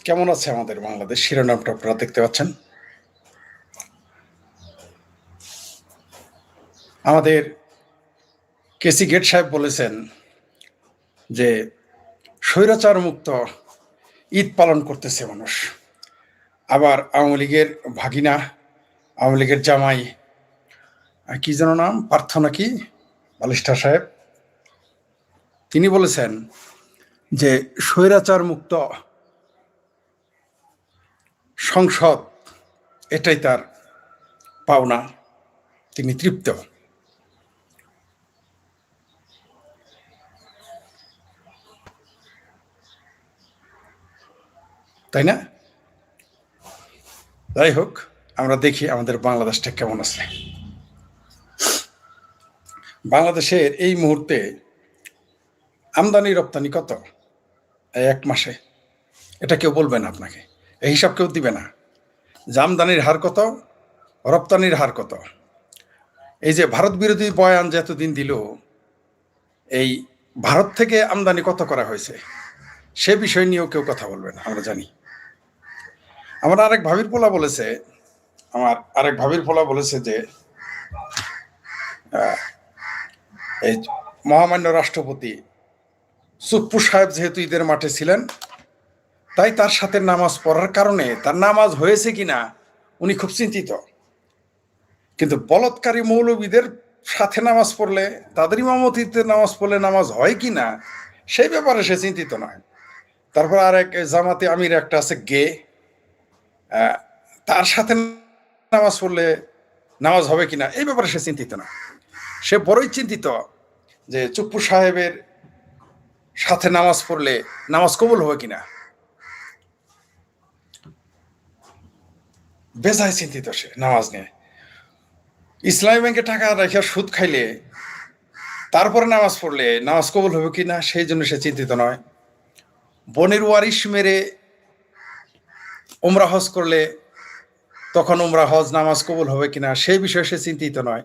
কেমন আছে আমাদের বাংলাদেশ? শিরোনামটা আপনারা দেখতে পাচ্ছেন। আমাদের কেসি গেট সাহেব বলেছেন যে স্বৈরাচার মুক্ত ঈদ পালন করতেছে মানুষ। আবার আওয়ামী লীগের ভাগিনা, আওয়ামী লীগের জামাই, কি যেন নাম, পার্থ নাকি, বালিষ্ঠা সাহেব, তিনি বলেছেন যে স্বৈরাচার মুক্ত সংসদ এটাই তার পাওনা, তিনি তৃপ্ত। তাই না? যাই হোক, আমরা দেখি আমাদের বাংলাদেশটা কেমন আছে। বাংলাদেশের এই মুহূর্তে আমদানি রপ্তানি কত এক মাসে? এটা কেউ বলবে না আপনাকে, এই হিসাব কেউ দিবে না যে আমদানির হার কত, রপ্তানির হার কত। এই যে ভারত বিরোধী বয়ান যে এতদিন দিল, এই ভারত থেকে আমদানি কত করা হয়েছে সে বিষয় নিয়েও কেউ কথা বলবে না, আমরা জানি। আমার আরেক ভাবির পোলা বলেছে যে এই মহামান্য রাষ্ট্রপতি সুপ্পু সাহেব যেহেতু ঈদের মাঠে ছিলেন, তাই তার সাথে নামাজ পড়ার কারণে তার নামাজ হয়েছে কিনা উনি খুব চিন্তিত। কিন্তু বলৎকারী মৌলবীদের সাথে নামাজ পড়লে, তাদের ইমামতিতে নামাজ পড়লে নামাজ হয় কিনা সেই ব্যাপারে সে চিন্তিত নয়। তারপর আরেক জামাতে আমির একটা আছে গে, তার সাথে নামাজ পড়লে নামাজ হবে কিনা এই ব্যাপারে সে চিন্তিত না। সে বড়ই চিন্তিত যে চুপ্পু সাহেবের সাথে নামাজ পড়লে নামাজ কবুল হবে কিনা। বেজায় চিন্তিত সে নামাজ নিয়ে। ইসলামী ব্যাংকে টাকা রেখে সুদ খাইলে তারপরে নামাজ পড়লে নামাজ কবুল হবে কিনা সেই জন্য সে চিন্তিত নয়। বনের ওয়ারিশ মেরে উমরা হজ করলে তখন উমরা হজ নামাজ কবুল হবে কিনা সেই বিষয়ে সে চিন্তিত নয়।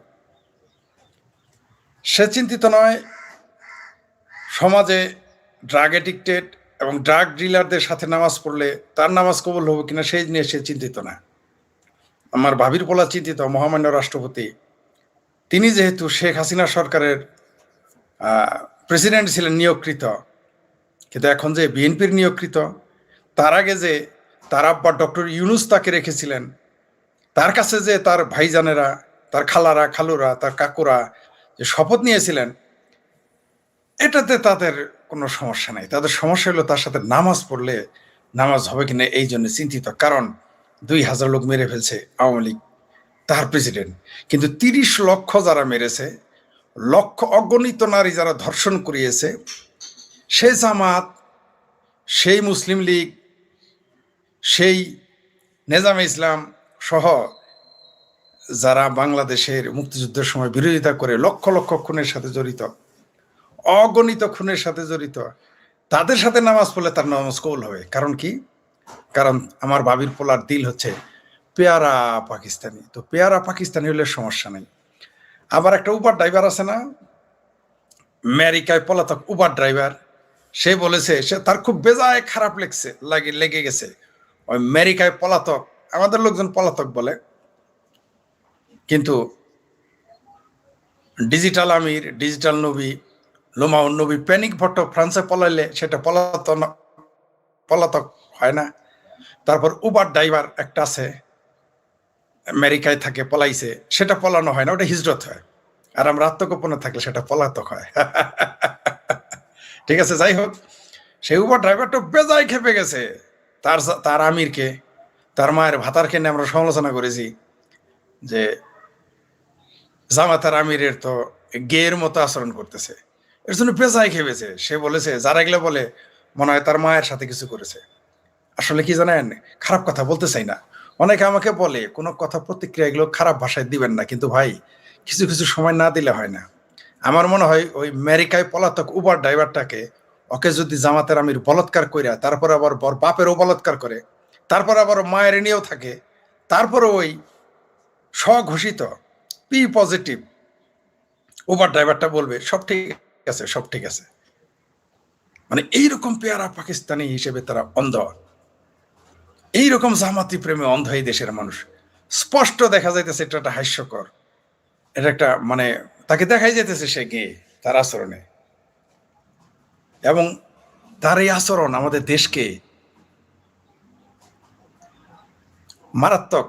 সে চিন্তিত নয় সমাজে ড্রাগ এডিক্টেড এবং ড্রাগ ডিলারদের সাথে নামাজ পড়লে তার নামাজ কবুল হবে কিনা সেই নিয়ে সে চিন্তিত না। আমার ভাবির পোলা চিন্তিত মহামান্য রাষ্ট্রপতি, তিনি যেহেতু শেখ হাসিনা সরকারের প্রেসিডেন্ট ছিলেন নিয়োগকৃত, কিন্তু এখন যে বিএনপির নিয়োগকৃত, তার আগে যে তার আব্বা ডক্টর ইউনুস তাকে রেখেছিলেন, তার কাছে যে তার ভাইজানেরা, তার খালারা, খালুরা, তার কাকুরা যে শপথ নিয়েছিলেন, এটাতে তাদের কোনো সমস্যা নাই। তাদের সমস্যা হলো তার সাথে নামাজ পড়লে নামাজ হবে কিনা এই জন্য চিন্তিত। কারণ 2000 লোক মেরে ফেলছে আওয়ামী লীগ, তার প্রেসিডেন্ট। কিন্তু 30 লক্ষ যারা মেরেছে, লক্ষ অগণিত নারী যারা ধর্ষণ করিয়েছে, সেই জামাত, সেই মুসলিম লীগ, সেই নেজামে ইসলাম সহ যারা বাংলাদেশের মুক্তিযুদ্ধের সময় বিরোধিতা করে লক্ষ লক্ষ খুনের সাথে জড়িত, অগণিত খুনের সাথে জড়িত, তাদের সাথে নামাজ পড়লে তার নামাজ কবুল হবে। কারণ কি? কারণ আমার ভাবির পোলার দিল হচ্ছে পেয়ারা পাকিস্তানি। তো পেয়ারা পাকিস্তানি হলে সমস্যা নেই। আবার একটা উবার ড্রাইভার আছে না, আমেরিকায় পলাতক উবার ড্রাইভার, সে বলেছে সে তার খুব বেজায় খারাপ লেগে গেছে ওই আমেরিকায় পলাতক, আমাদের লোকজন পলাতক বলে, কিন্তু ডিজিটাল আমির, ডিজিটাল নবী, লোমাউন নবী, প্যানিক ভট্ট ফ্রান্সে পলাইলে সেটা পলাতক হয় না। তারপর উবার ড্রাইভার একটা আছে আমেরিকায় থাকে, পলাইছে, সেটা পলানো হয় না, ওটা হিজরত হয়। আর আমরা আত্মগোপনে থাকলে সেটা পলাতক হয়। ঠিক আছে, যাই হোক, সেই উবার ড্রাইভারটা বেজায় খেপে গেছে তার তার আমিরকে, তার মায়ের ভাতারকে নিয়ে আমরা সমালোচনা করেছি যে জামাতার আমিরের তো গেয়ের মতো আচরণ করতেছে, এর জন্য বেজায় খেপেছে। সে বলেছে যারা এগুলো বলে মনে হয় তার মায়ের সাথে কিছু করেছে। আসলে কি জানেন, খারাপ কথা বলতে চাই না, অনেকে আমাকে বলে কোনো কথা প্রতিক্রিয়া এগুলো খারাপ ভাষায় দিবেন না, কিন্তু ভাই কিছু কিছু সময় না দিলে হয় না। আমার মনে হয় ওই আমেরিকায় পলাতক উবার ড্রাইভারটাকে, ওকে যদি জামাতের আমির বলৎকার কইরা তারপরে আবার বাপেরও বলৎকার করে, তারপর আবার মায়ের নিয়েও থাকে, তারপরে ওই স্বঘোষিত পি পজিটিভ উবার ড্রাইভারটা বলবে সব ঠিক আছে, সব ঠিক আছে, মানে এইরকম পেয়ারা পাকিস্তানি হিসেবে তারা অন্ধ। এইরকম জামাতি প্রেমে অন্ধ এই দেশের মানুষ। স্পষ্ট দেখা যাইতেছে এটা একটা হাস্যকর, এটা একটা মানে তাকে দেখাই যেতেছে সে গে তার আচরণে, এবং তার এই আচরণ আমাদের দেশকে মারাত্মক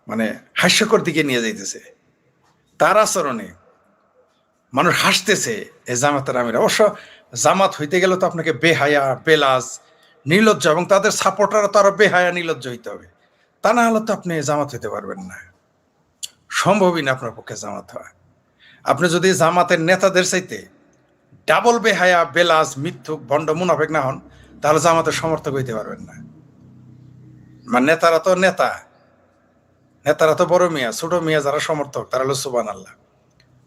মানে হাস্যকর দিকে নিয়ে যাইতেছে। তার আচরণে মানুষ হাসতেছে এই জামাতের আমির। অবশ্য জামাত হইতে গেলে তো আপনাকে বেহায়া, বেলাজ, নির্লজ্জ, এবং তাদের সাপোর্টারও তো আরো বেহায়া নির্লজ্জ হইতে হবে। তা না হলে তো আপনি জামাত হইতে পারবেন না, সম্ভবই না আপনার পক্ষে জামাত হওয়া। আপনি যদি জামাতের নেতাদের চাইতে ডাবল বেহায়া, বেলাজ, মিথ্যুক, ভণ্ড, মুনাফেক না হন, তাহলে জামাতের সমর্থক হইতে পারবেন না। মানে নেতারা তো নেতা, নেতারা তো বড় মিয়া, ছোট মিয়া যারা সমর্থক তারা হলো সুবহানাল্লাহ।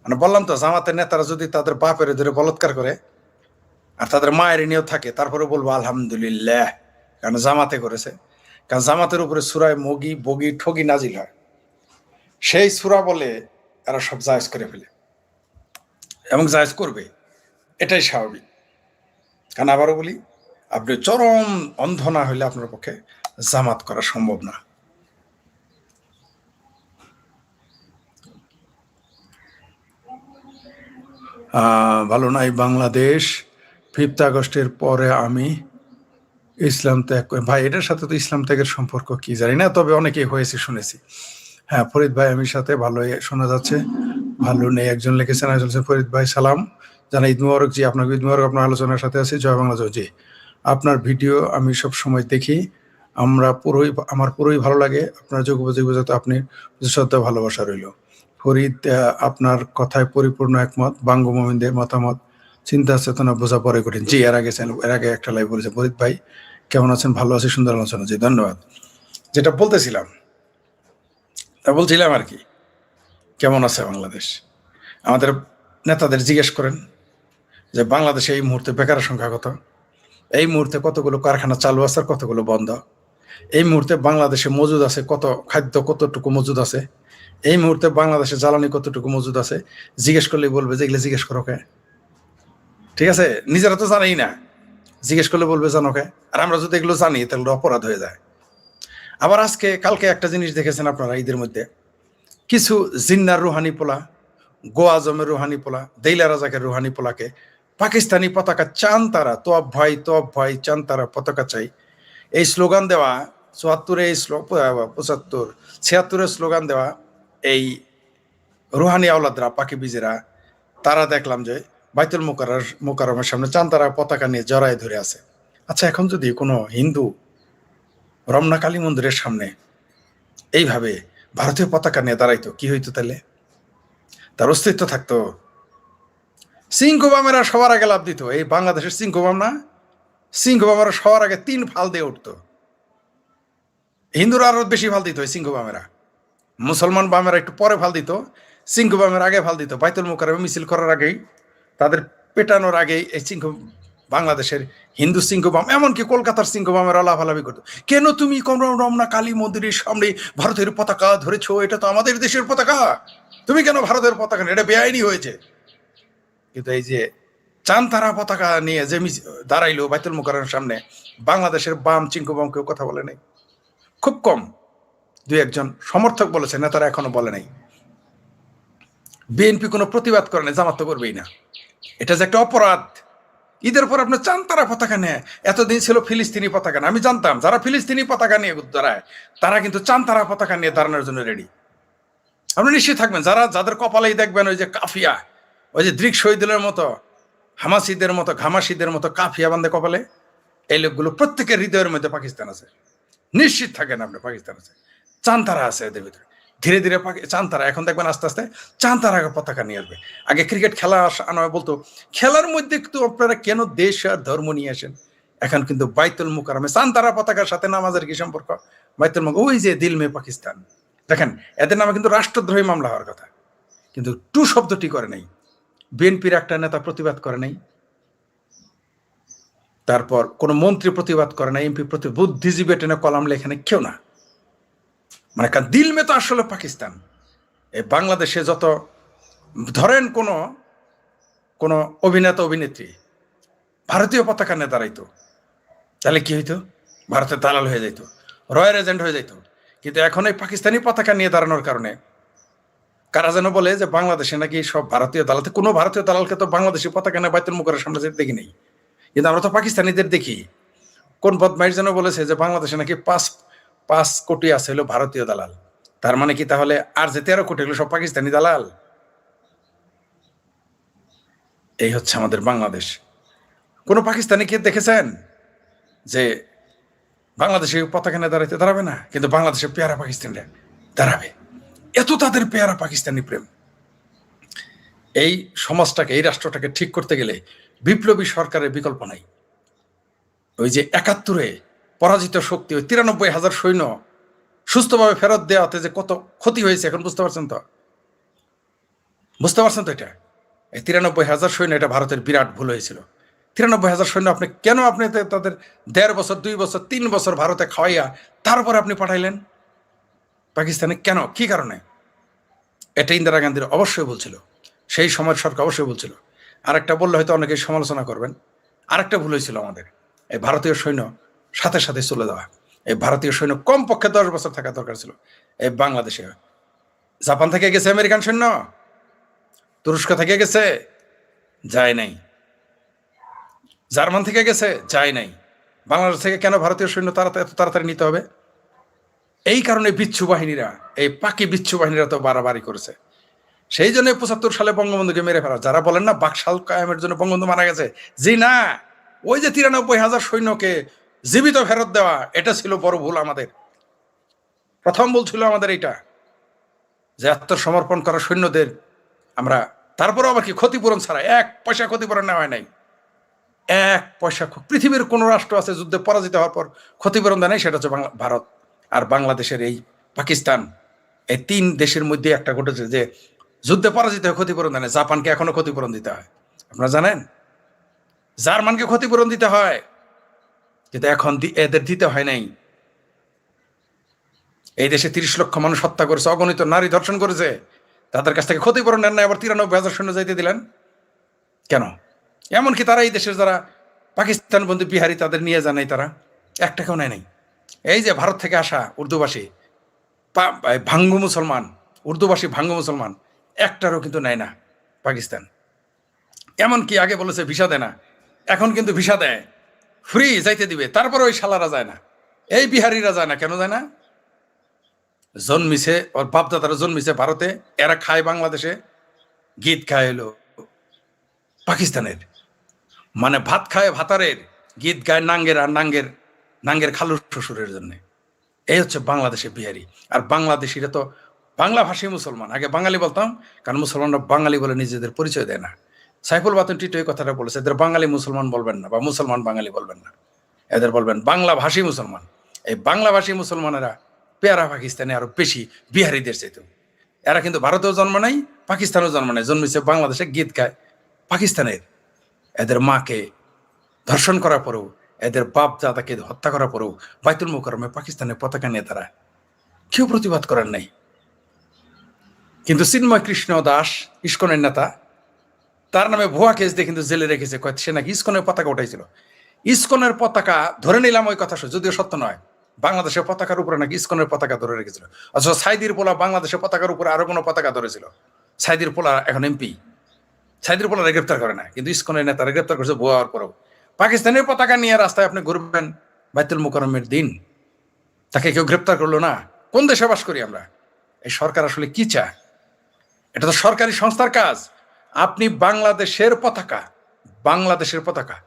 মানে বললাম তো, জামাতের নেতারা যদি তাদের বাপের ধরে বলৎকার করে আর তাদের মায়ের নিয়েও থাকে, তারপরে বলবো আলহামদুলিল্লাহ, কারণ জামাতে করেছে। কারণ জামাতের উপরে সূরায়ে মগি, বগি, ঠগি নাজিল হয়, সেই সূরা বলে এরা সব জায়েজ করে ফেলে এবং জায়েজ করবে, এটাই স্বাভাবিক। কারণ আবারও বলি, আপনি চরম অন্ধ না হইলে আপনার পক্ষে জামাত করা সম্ভব না। ভালো নাই বাংলাদেশ, 5th আগস্টের পরে আমি ইসলাম ত্যাগ করি। ভাই এটার সাথে তো ইসলাম ত্যাগের সম্পর্ক কি জানি না, তবে অনেকেই হয়েছে শুনেছি। হ্যাঁ, ফরিদ ভাই আমির সাথে ভালোই শোনা যাচ্ছে। ভালো নেই একজন লিখেছেন, ফরিদ ভাই সালাম জানা, ঈদ মুবারক। জি আপনাকে ঈদ মুবারক। আপনার আলোচনার সাথে আছি, জয় বাংলা জয়। জি, আপনার ভিডিও আমি সব সময় দেখি, আমার পুরোই ভালো লাগে। আপনার যোগ্য যাতে আপনি শ্রদ্ধা ভালোবাসা রইল। ফরিদ, আপনার কথায় পরিপূর্ণ একমত। বাঙ্গু মোমিনদের মতামত, চিন্তা চেতনা বোঝা পরে কঠিন। জি, এর আগে একটা লাইভ বলেছে। ফরিদ ভাই কেমন আছেন? ভালো আছি, সুন্দর আলোচনা। জি ধন্যবাদ। যেটা বলতেছিলাম, তা বলছিলাম আর কি, কেমন আছে বাংলাদেশ? আমাদের নেতাদের জিজ্ঞেস করেন যে বাংলাদেশে এই মুহূর্তে বেকারের সংখ্যা কত, এই মুহূর্তে কতগুলো কারখানা চালু আছে আর কতগুলো বন্ধ, এই মুহূর্তে বাংলাদেশে মজুদ আছে কত খাদ্য, কতটুকু মজুদ আছে, এই মুহূর্তে বাংলাদেশে জ্বালানি কতটুকু মজুদ আছে। জিজ্ঞেস করলেই বলবে যে এগুলো জিজ্ঞেস করো কে? ঠিক আছে, নিজেরা তো জানেই না, জিজ্ঞেস করলে বলবে জানো কে? আর আমরা যদি এগুলো জানি তাহলে অপরাধ হয়ে যায়। আবার কালকে একটা জিনিস দেখেছেন আপনারা, ঈদের মধ্যে কিছু জিন্নার রুহানি পোলা, গোয়া আজমের রুহানি পোলা, দেইলা রাজাকের রুহানি পোলাকে পাকিস্তানি পতাকা চান তারা, তোয়াব ভাই চান তারা পতাকা চাই, এই স্লোগান দেওয়া, 74-এ এই 75, 76-এর স্লোগান দেওয়া এই রুহানি আওলাদরা, পাকি বিজেরা, তারা দেখলাম যে বাইতুল মোকাররমের সামনে চান তারা পতাকা নিয়ে জড়ায় ধরে আছে। আচ্ছা, এখন যদি কোনো হিন্দু রমনা কালী মন্দিরের সামনে এইভাবে ভারতীয় পতাকা নিয়ে দাঁড়াইতো, কি হইতো তাহলে? তার অস্তিত্ব থাকতো? সিংহবামেরা সবার আগে লাভ দিত, এই বাংলাদেশের সিংহবাম না, সিংহবামেরা সবার আগে 3 ফাল দিয়ে উঠতো। হিন্দুরা আরো বেশি ফাল দিত, সিংহবামেরা। মুসলমান বামেরা একটু পরে ফাল দিত, সিংহবামের আগে ফাল দিত। বাইতুল মোকাররমে মিছিল করার আগেই, তাদের পেটানোর আগেই এই বাংলাদেশের হিন্দু সিংহবাম, এমনকি কলকাতার সিংহবামেরা লাফালাফি করতো, কেন তুমি রমনা কালী মন্দিরের সামনে ভারতের পতাকা ধরেছো? এটা তো আমাদের দেশের পতাকা, তুমি কেন ভারতের পতাকা? এটা বেআইনি হয়েছে। কিন্তু এই যে চানতারা পতাকা নিয়ে যে দাঁড়াইলো বাইতুল মোকাররমের সামনে, বাংলাদেশের বাম চিংকুবাম কেউ কথা বলে নাই। খুব কম 2-1 সমর্থক বলেছে, নেতারা এখনো বলে নাই। বিএনপি কোনো প্রতিবাদ করে না, জামাত তো করবেই না। এটা যে একটা অপরাধ। ঈদের পর আপনার চানতারা পতাকা নিয়ে, এতদিন ছিল ফিলিস্তিনি পতাকা না, আমি জানতাম যারা ফিলিস্তিনি পতাকা নিয়ে দাঁড়ায় তারা কিন্তু চানতারা পতাকা নিয়ে দাঁড়ানোর জন্য রেডি। আপনি নিশ্চয়ই থাকবেন, যাদের কপালেই দেখবেন ওই যে কাফিয়া, ওই যে দৃক শহীদের মতো, ঘামাসিদের মতো কাফিয়া বান্ধে কপালে, এই লোকগুলো প্রত্যেকের হৃদয়ের মধ্যে পাকিস্তান আছে। নিশ্চিত থাকেন আপনি, পাকিস্তান আছে, চানতারা আছে এদের ভিতরে। ধীরে ধীরে চানতারা, এখন দেখবেন আস্তে আস্তে চানতারা পতাকা নিয়ে আসবে। আগে ক্রিকেট খেলা আনা বলতো, খেলার মধ্যে কিন্তু আপনারা কেন দেশ আর ধর্ম নিয়ে আসেন? এখন কিন্তু বাইতুল মুকাররমে চানতারা পতাকার সাথে নামাজের কি সম্পর্ক? বাইতুল ওই যে দিল মে পাকিস্তান, দেখেন এদের নামে কিন্তু রাষ্ট্রদ্রোহী মামলা হওয়ার কথা, কিন্তু টু শব্দটি করে নাই। বিএনপির একটা নেতা প্রতিবাদ করে নাই, তারপর কোন মন্ত্রী প্রতিবাদ করে না, এমপি বুদ্ধিজীবী টেনে কলাম লেখে না, কেউ না। মানে দিল মে তো আসলে পাকিস্তান। এই বাংলাদেশে যত ধরেন কোন অভিনেতা অভিনেত্রী ভারতীয় পতাকা নিয়ে দাঁড়াইতো, তাহলে কি হইতো? ভারতের দালাল হয়ে যাইতো। রয়ের এজেন্ট হয়ে যেত। কিন্তু এখন এই পাকিস্তানি পতাকা নিয়ে দাঁড়ানোর কারণে কারা যেন বলে যে বাংলাদেশে নাকি সব ভারতীয় দালাল, কোনো ভারতীয় দালালকে তো বাংলাদেশি পতাকা নিয়ে বাইতুল মুকাররমের সামনে যেতে দেখি নেই, কিন্তু আমরা তো পাকিস্তানিদের দেখি। কোন বদমাইশ যেন বলেছে যে বাংলাদেশে নাকি 5 কোটি আছে হলো ভারতীয় দালাল। তার মানে কি তাহলে আর যে 13 কোটি হলো সব পাকিস্তানি দালাল? এই হচ্ছে আমাদের বাংলাদেশ। কোন পাকিস্তানিকে দেখেছেন যে বাংলাদেশে পতাকা নিয়ে দাঁড়াবে না, কিন্তু বাংলাদেশে পেয়ারা পাকিস্তানিরা দাঁড়াবে? এত তাদের পেয়ারা পাকিস্তানি প্রেম। এই সমাজটাকে, এই রাষ্ট্রটাকে ঠিক করতে গেলে বিপ্লবী সরকারের বিকল্প নাই। ওই যে 71-এ পরাজিত শক্তি, ওই 93,000 সৈন্য সুস্থভাবে ফেরত দেওয়াতে যে কত ক্ষতি হয়েছে এখন বুঝতে পারছেন তো? বুঝতে পারছেন তো? এটা এই 93,000 সৈন্য, এটা ভারতের বিরাট ভুল হয়েছিল। 93,000 সৈন্য আপনি কেন, আপনি তাদের 1.5 বছর 2 বছর 3 বছর ভারতে খাওয়াইয়া তারপরে আপনি পাঠাইলেন পাকিস্তানে? কেন, কি কারণে? এটা ইন্দিরা গান্ধীর অবশ্যই ভুল ছিল, সেই সময়ের সরকার অবশ্যই ভুল ছিল। আরেকটা বললে হয়তো অনেকে সমালোচনা করবেন, আরেকটা ভুল হয়েছিল আমাদের, এই ভারতীয় সৈন্য সাথে সাথে চলে যাওয়া। এই ভারতীয় সৈন্য কমপক্ষে 10 বছর থাকা দরকার ছিল এই বাংলাদেশে। জাপান থেকে গেছে আমেরিকান সৈন্য, তুরস্ক থেকে গেছে, যায় নাই। জার্মান থেকে গেছে, যায় নাই। বাংলাদেশ থেকে কেন ভারতীয় সৈন্য এত তাড়াতাড়ি নিতে হবে? এই কারণে বিচ্ছু বাহিনীরা, এই পাকি বিচ্ছু বাহিনীরা তো বাড়াবাড়ি করেছে। সেই জন্য 75 সালে বঙ্গবন্ধুকে মেরে ফেলা। যারা বলেন না বাকশাল কায়েমের জন্য বঙ্গবন্ধু মারা গেছে, জি না, ওই যে 93,000 সৈন্যকে জীবিত ফেরত দেওয়া, এটা ছিল বড় ভুল আমাদের। প্রথম ভুল ছিল আমাদের এইটা, যে আত্মসমর্পণ করা সৈন্যদের আমরা, তারপরে আবার কি ক্ষতিপূরণ ছাড়া 1 পয়সা ক্ষতিপূরণ নেওয়া হয় নাই। 1 পয়সা। পৃথিবীর কোন রাষ্ট্র আছে যুদ্ধে পরাজিত হওয়ার পর ক্ষতিপূরণ দেয় নাই? সেটা হচ্ছে ভারত আর বাংলাদেশের এই পাকিস্তান। এই 3 দেশের মধ্যে একটা ঘটেছে যে যুদ্ধে পরাজিত হয়ে ক্ষতিপূরণ দেয় না। জাপানকে এখনো ক্ষতিপূরণ দিতে হয়, আপনারা জানেন? জার্মানকে ক্ষতিপূরণ দিতে হয়, কিন্তু এখন এদের দিতে হয় নাই। এই দেশে 30 লক্ষ মানুষ হত্যা করেছে, অগণিত নারী ধর্ষণ করেছে, তাদের কাছ থেকে ক্ষতিপূরণ নেন না, আবার 93,000 সৈন্য যাইতে দিলেন কেন? এমনকি তারা এই দেশের যারা পাকিস্তান বন্ধু বিহারি, তাদের নিয়ে যান নাই, তারা 1 টাকাও নেয় নাই। এই যে ভারত থেকে আসা উর্দুভাষী ভাঙ্গু মুসলমান, উর্দুভাষী ভাঙ্গু মুসলমান, একটারও কিন্তু নেয় না পাকিস্তান। এমনকি আগে বলেছে ভিসা দেয় না, এখন কিন্তু ভিসা দেয়, ফ্রি যাইতে দিবে, তারপরে ওই শালারা যায় না, এই বিহারিরা যায় না। কেন যায় না? জন্মিছে, ওর বাপদাদারা জন্মিছে ভারতে, এরা খায় বাংলাদেশে, গীত খায় হলো পাকিস্তানের। মানে ভাত খায় ভাতারের, গীত গায় নাঙ্গের, আর নাঙ্গের খালুর শ্বশুরের জন্য। এই হচ্ছে বাংলাদেশে বিহারি। আর বাংলাদেশিরা তো বাংলা ভাষী মুসলমান, আগে বাঙালি বলতাম, কারণ মুসলমানরা বাঙালি বলে নিজেদের পরিচয় দেয় না। সাইফুল বাতুন টিটো এই কথাটা বলেছে, এদের বাঙালি মুসলমান বলবেন না, বা মুসলমান বাঙালি বলবেন না, এদের বলবেন বাংলা ভাষী মুসলমান। এই বাংলা ভাষী মুসলমানেরা পেয়ারা পাকিস্তানে আরো বেশি বিহারিদের চাইতে। এরা কিন্তু ভারতেও জন্ম নেয়, পাকিস্তানেও জন্ম নেয়, জন্মেছে বাংলাদেশে, গীত গায় পাকিস্তানের। এদের মাকে ধর্ষণ করার পরেও, এদের বাপ দাদাকে হত্যা করার পরেও বাইতুল মুকাররমে পাকিস্তানের পতাকা নিয়ে তারা কেউ প্রতিবাদ করার নাই। কিন্তু চিন্ময় কৃষ্ণ দাস, ইস্কনের নেতা, তার নামে ভুয়া কেস দিয়ে কিন্তু জেলে রেখেছে, সে নাকি ইস্কনের পতাকা উঠাইছিল। ইস্কনের পতাকা ধরে নিলাম ওই কথা, যদিও সত্য নয়, বাংলাদেশের পতাকার উপরে নাকি ইস্কনের পতাকা ধরে রেখেছিল। অথচ সাইদির পোলা বাংলাদেশের পতাকার উপরে আরো কোনো পতাকা ধরেছিল। সাইদির পোলা এখন এমপি, সাইদির পোলারে গ্রেপ্তার করে না, কিন্তু ইস্কনের নেতারা গ্রেপ্তার করেছে ভুয়া হওয়ার পরেও। পাকিস্তানের পতাকা নিয়ে রাস্তায় আপনি ঘুরবেন বাইতুল মুকাররমের দিন, তাকে কেউ গ্রেপ্তার করলো না। কোন দেশে বাস করি আমরা? এই সরকার আসলে কি চায়? এটা তো সরকারি সংস্থার কাজ। আপনি বাংলাদেশের পতাকা,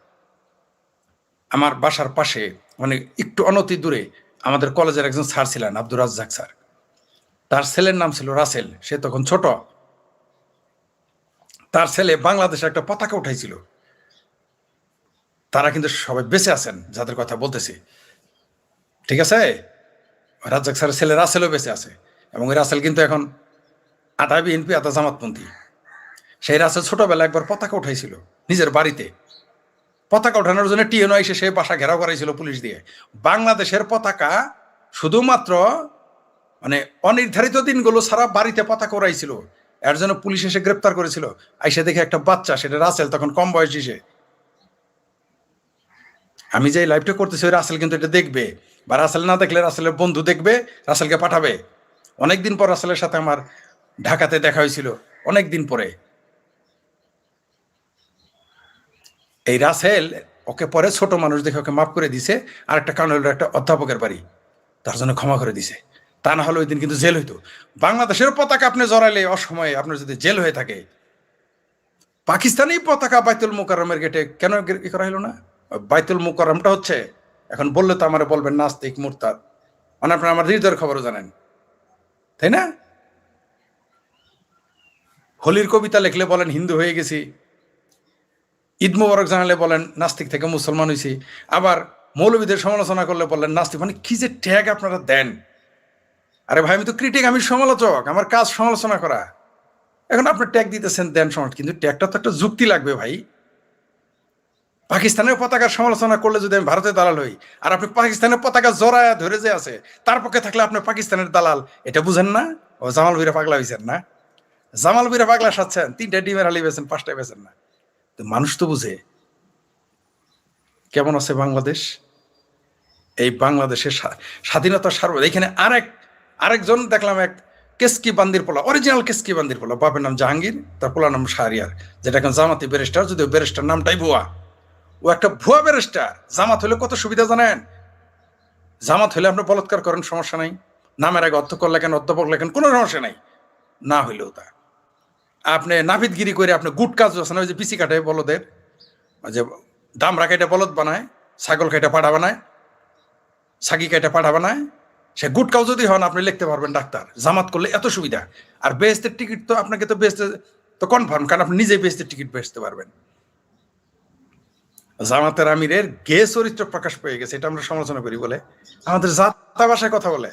আমার বাসার পাশে মানে একটু অনতি দূরে আমাদের কলেজের একজন স্যার ছিলেন, আব্দুর রাজ্জাক স্যার। তার ছেলের নাম ছিল রাসেল, সে তখন ছোট। তার ছেলে বাংলাদেশে একটা পতাকা উঠাইছিল। তারা কিন্তু সবাই বেঁচে আছেন, যাদের কথা বলতেছি, ঠিক আছে? রাজ্জাক স্যারের ছেলে রাসেলও বেঁচে আছে, এবং ওই রাসেল কিন্তু এখন আধা বিএনপি আধা জামাতপন্থী। সেই রাসেল ছোটবেলা একবার পতাকা উঠাইছিল নিজের বাড়িতে। পতাকা ওঠানোর জন্য টিএনও এসে সে বাসা ঘেরাও করাইছিল পুলিশ দিয়ে। বাংলাদেশের পতাকা শুধুমাত্র মানে অনির্ধারিত দিনগুলো সারা বাড়িতে পতাকা উড়াইছিল, এর জন্য পুলিশ এসে গ্রেপ্তার করেছিল। আইসে দেখে একটা বাচ্চা, সেটা রাসেল, তখন কম বয়সী সে। আমি যে লাইভটা করতেছি, ওই রাসেল কিন্তু এটা দেখবে, বা রাসেল না দেখলে রাসেলের বন্ধু দেখবে, রাসেলকে পাঠাবে। অনেকদিন পর রাসেলের সাথে আমার ঢাকাতে দেখা হয়েছিল, অনেকদিন পরে। এই রাসেল ওকে পরে ছোট মানুষ দেখে ওকে মাফ করে দিছে, আর একটা কারণ হলো একটা অধ্যাপকের বাড়ি, তার জন্য ক্ষমা করে দিছে। তা না হলে ওই দিন কিন্তু জেল হইতো। বাংলাদেশের পতাকা আপনি জড়াইলে অসময়ে আপনার যদি জেল হয়ে থাকে, পাকিস্তানি পতাকা বাইতুল মোকাররমের গেটে কেন ই করা হলো না? বাইতুল মোকাররমটা হচ্ছে, এখন বললে তো আমার বলবেন নাস্তিক মুরতাদ, মানে আপনার আমার হৃদয়ের খবরও জানেন, তাই না? হোলির কবিতা লিখলে বলেন হিন্দু হয়ে গেছি, ঈদ মোবারক জানালে বলেন নাস্তিক থেকে মুসলমান হয়েছি, আবার মৌলবীদের সমালোচনা করলে বললেন নাস্তিক। মানে কি যে ট্যাগ আপনারা দেন! আরে ভাই, আমি তো ক্রিটিক, আমি সমালোচক, আমার কাজ সমালোচনা করা। এখন আপনি ট্যাগ দিতেছেন, দেন সমাজ, কিন্তু ট্যাগটা তো একটা যুক্তি লাগবে ভাই। পাকিস্তানের পতাকার সমালোচনা করলে যদি আমি ভারতের দালাল হই, আর আপনি পাকিস্তানের পতাকা জড়ায় ধরে যে আছে তার পক্ষে থাকলে আপনি পাকিস্তানের দালাল, এটা বুঝেন না? ও জামাল বীরা পাগলা হয়েছেন না? জামাল বীরা পাগলা সাচ্ছেন, 3টা ডিমের আলি বেছেন, 5টায় বেছেন না। তো মানুষ তো বুঝে। কেমন আছে বাংলাদেশ? এই বাংলাদেশের স্বাধীনতা সার্বভৌম। এখানে আরেকজন দেখলাম, এক কেসকি বান্দির পোলা, অরিজিনাল কেসকি বান্দির পোলা, বাপের নাম জাহাঙ্গীর, তার পোলার নাম শাহরিয়ার, যেটা এখন জামাতি ব্যারিস্টার, যদিও ব্যারিস্টার নামটাই ভুয়া। ও একটা ভুয়া ব্যারিস্টার। জামাত হলে কত সুবিধা জানেন? জামাত হলে আপনি বলৎকার করেন, সমস্যা নাই। নামের আগে অধ্যক্ষ লেখেন, অধ্যাপক লেখেন, কোনো সমস্যা নাই। না হইলেও তা আপনি নাপিতগিরি করে আপনি গুট কাজ আছে না, ওই যে পিসি কাটে বলদের, যে দামরা কেটে বলদ বানায়, ছাগল কেটে পাঠা বানায়, ছাগি কেটে পাঠা বানায়, সে গুটকাও যদি হন আপনি লিখতে পারবেন ডাক্তার। জামাত করলে এত সুবিধা। আর বেহেস্তের টিকিট তো আপনাকে তো বেহেস্তে তো কনফার্ম, কারণ আপনি নিজেই বেহেস্তের টিকিট বেচতে পারবেন। জামাতের আমিরের গে চরিত্র প্রকাশ পেয়ে গেছে, এটা আমরা সমালোচনা করি বলে আমাদের জাতা ভাষায় কথা বলে।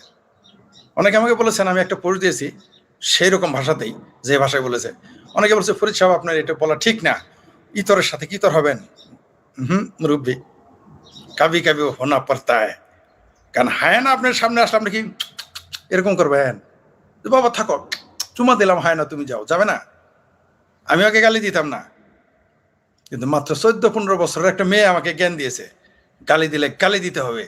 অনেকে আমাকে বলেছেন, আমি একটা পোস্ট দিয়েছি সেই রকম ভাষাতেই, যে ভাষায় বলেছে। অনেকে বলছে ফরিদ সাহেব আপনার এটা বলা ঠিক না, ইতরের সাথে কি তর হবেন। মুরব্বী, কাবি কাবি হোনা পড়তা হয়। কারণ হায় না আপনার সামনে আসলে আপনি কি এরকম করবেন? বাবা থাকো, চুমা দিলাম, হয় না, তুমি যাও, যাবে না? আমি ওকে গালি দিতাম না, কিন্তু মাত্র 14-15 বছরের একটা মেয়ে আমাকে জ্ঞান দিয়েছে, গালি দিলে গালি দিতে হবে,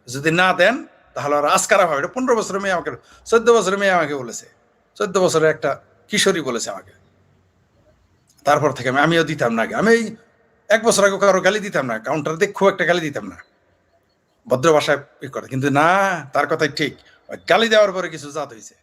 যদি না দেন তাহলে আর আজকারা হবে। এটা 15 বছরের মেয়ে আমাকে, 14 বছরের মেয়ে আমাকে বলেছে, 14 বছরের একটা কিশোরী বলেছে আমাকে। তারপর থেকে আমিও দিতাম না। আমি 1 বছর আগে কারো গালি দিতাম না, কাউন্টার দিয়ে খুব একটা গালি দিতাম না, ভদ্র ভাষায় কথা। কিন্তু না, তার কথাই ঠিক, গালি দেওয়ার পরে কিছু জাত হয়েছে।